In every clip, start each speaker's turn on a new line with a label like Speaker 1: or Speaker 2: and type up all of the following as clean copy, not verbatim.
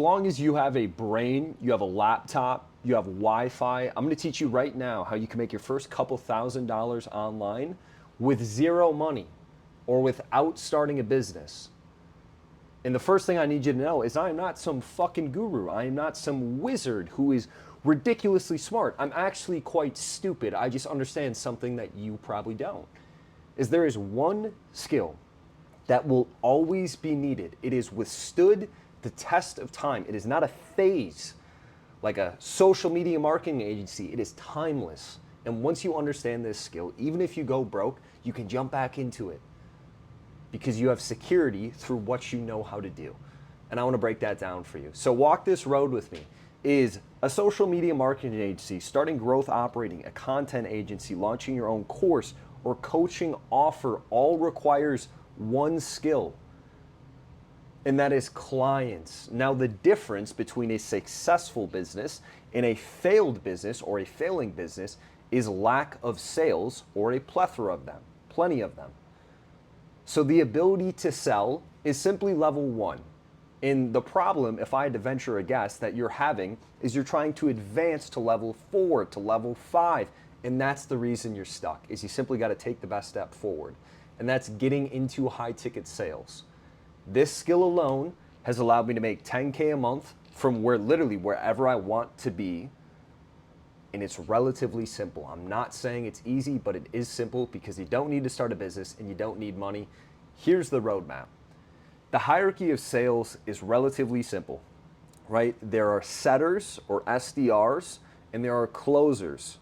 Speaker 1: long as you have a brain, you have a laptop, you have Wi-Fi, I'm going to teach you right now how you can make your first couple $1,000s online with zero money or without starting a business. And the first thing I need you to know is I am not some fucking guru. I am not some wizard who is ridiculously smart. I'm actually quite stupid. I just understand something that you probably don't. Is there is one skill that will always be needed. It has withstood the test of time. It is not a phase like a social media marketing agency. It is timeless. And once you understand this skill, even if you go broke, you can jump back into it because you have security through what you know how to do. And I want to break that down for you. So walk this road with me. Is a social media marketing agency, starting growth operating, a content agency, launching your own course, or coaching offer all requires one skill, and that is clients. Now, the difference between a successful business and a failed business or a failing business is lack of sales or a plethora of them, plenty of them. So the ability to sell is simply level one. And the problem, if I had to venture a guess, that you're having is you're trying to advance to level 4, to level 5, and that's the reason you're stuck, is you simply got to take the best step forward. And that's getting into high ticket sales. This skill alone has allowed me to make 10K a month from literally wherever I want to be. And it's relatively simple. I'm not saying it's easy, but it is simple because you don't need to start a business and you don't need money. Here's the roadmap. The hierarchy of sales is relatively simple, right? There are setters or SDRs and there are closers.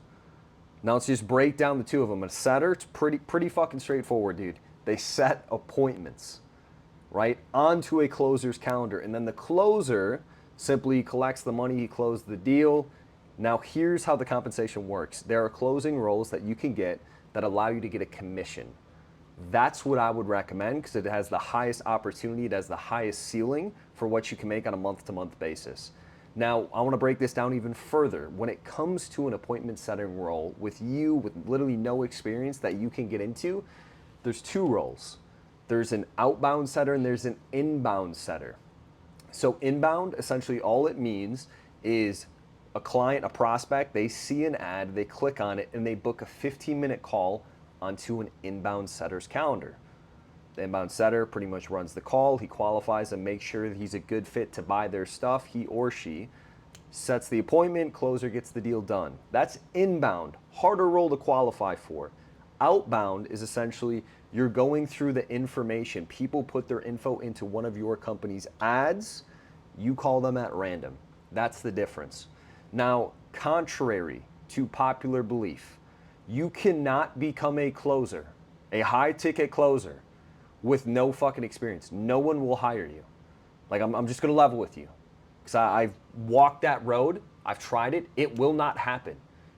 Speaker 1: Now let's just break down the two of them. A setter, it's pretty fucking straightforward, dude. They set appointments, right, onto a closer's calendar. And then the closer simply collects the money, he closed the deal. Now here's how the compensation works. There are closing roles that you can get that allow you to get a commission. That's what I would recommend because it has the highest opportunity, it has the highest ceiling for what you can make on a month-to-month basis. Now, I want to break this down even further. When it comes to an appointment setting role with you with literally no experience that you can get into, there's two roles. There's an outbound setter and there's an inbound setter. So inbound, essentially all it means is a client, a prospect, they see an ad, they click on it, and they book a 15-minute call onto an inbound setter's calendar. The inbound setter pretty much runs the call, he qualifies and makes sure that he's a good fit to buy their stuff, he or she sets the appointment, closer gets the deal done. That's inbound, harder role to qualify for. Outbound is essentially you're going through the information. People put their info into one of your company's ads, you call them at random. That's the difference. Now, contrary to popular belief, you cannot become a closer, a high ticket closer, with no fucking experience. No one will hire you. Like, I'm just gonna level with you. Because I've walked that road, I've tried it, it will not happen.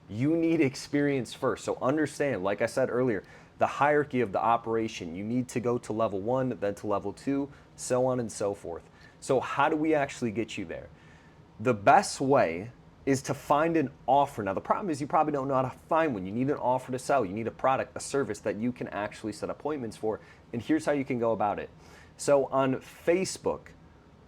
Speaker 1: You need experience first. So understand, like I said earlier, the hierarchy of the operation. You need to go to level 1, then to level 2, so on and so forth. So how do we actually get you there? The best way is to find an offer. Now the problem is you probably don't know how to find one. You need an offer to sell. You need a product, a service that you can actually set appointments for. And here's how you can go about it. So on Facebook,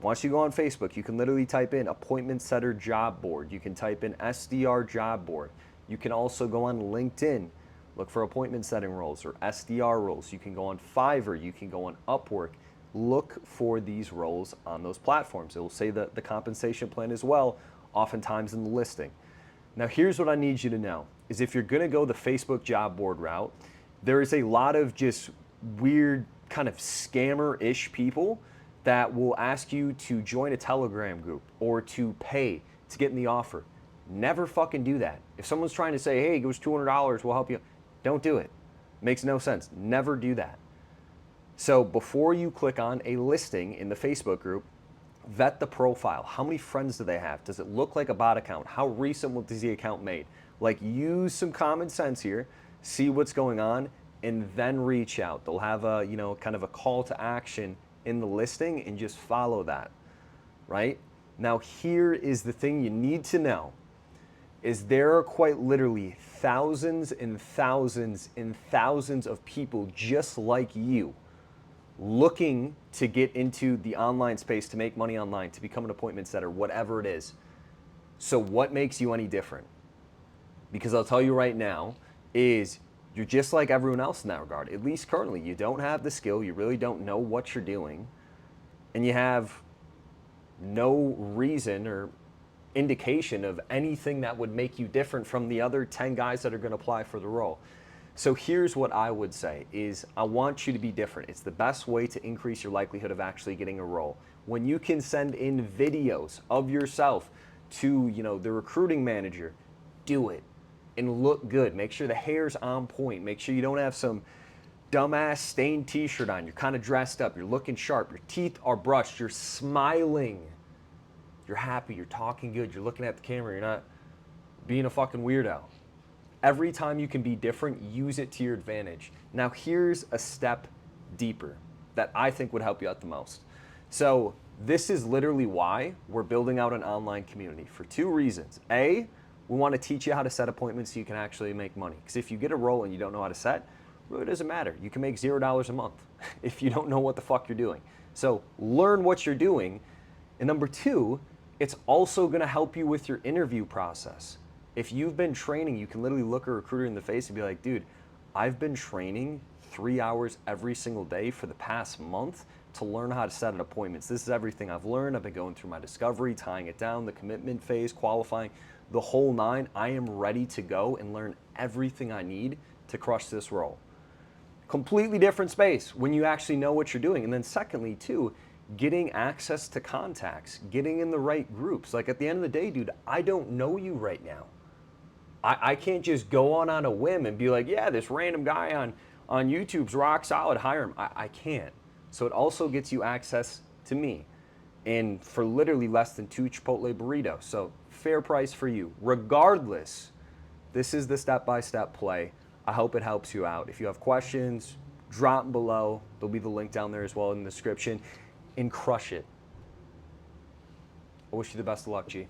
Speaker 1: once you go on Facebook, you can literally type in appointment setter job board. You can type in SDR job board. You can also go on LinkedIn, look for appointment setting roles or SDR roles. You can go on Fiverr, you can go on Upwork. Look for these roles on those platforms. It will say the compensation plan as well, oftentimes in the listing. Now here's what I need you to know, is if you're gonna go the Facebook job board route, there is a lot of just weird kind of scammer-ish people that will ask you to join a Telegram group or to pay to get in the offer. Never fucking do that. If someone's trying to say, hey, give us $200, we'll help you, don't do it. Makes no sense. Never do that. So before you click on a listing in the Facebook group, vet the profile. How many friends do they have? Does it look like a bot account? How recent was the account made? Like, use some common sense here, see what's going on, and then reach out. They'll have a, kind of a call to action in the listing, and just follow that, right? Now here is the thing you need to know, is there are quite literally thousands and thousands and thousands of people just like you looking to get into the online space, to make money online, to become an appointment setter, whatever it is. So what makes you any different? Because I'll tell you right now is you're just like everyone else in that regard. At least currently, you don't have the skill, you really don't know what you're doing, and you have no reason or indication of anything that would make you different from the other 10 guys that are going to apply for the role. So here's what I would say is I want you to be different. It's the best way to increase your likelihood of actually getting a role. When you can send in videos of yourself to, the recruiting manager, do it and look good. Make sure the hair's on point. Make sure you don't have some dumbass stained t-shirt on. You're kind of dressed up. You're looking sharp. Your teeth are brushed. You're smiling. You're happy. You're talking good. You're looking at the camera. You're not being a fucking weirdo. Every time you can be different, use it to your advantage. Now here's a step deeper that I think would help you out the most. So this is literally why we're building out an online community for two reasons. A, we want to teach you how to set appointments so you can actually make money. Because if you get a role and you don't know how to set, it really doesn't matter. You can make $0 a month if you don't know what the fuck you're doing. So learn what you're doing. And number two, it's also going to help you with your interview process. If you've been training, you can literally look a recruiter in the face and be like, dude, I've been training 3 hours every single day for the past month to learn how to set appointments. This is everything I've learned. I've been going through my discovery, tying it down, the commitment phase, qualifying, the whole nine. I am ready to go and learn everything I need to crush this role. Completely different space when you actually know what you're doing. And then secondly, too, getting access to contacts, getting in the right groups. Like at the end of the day, dude, I don't know you right now. I can't just go on a whim and be like, yeah, this random guy on YouTube's rock solid, hire him. I can't. So it also gets you access to me. And for literally less than 2 Chipotle burritos. So fair price for you. Regardless, this is the step-by-step play. I hope it helps you out. If you have questions, drop them below. There'll be the link down there as well in the description. And crush it. I wish you the best of luck, G.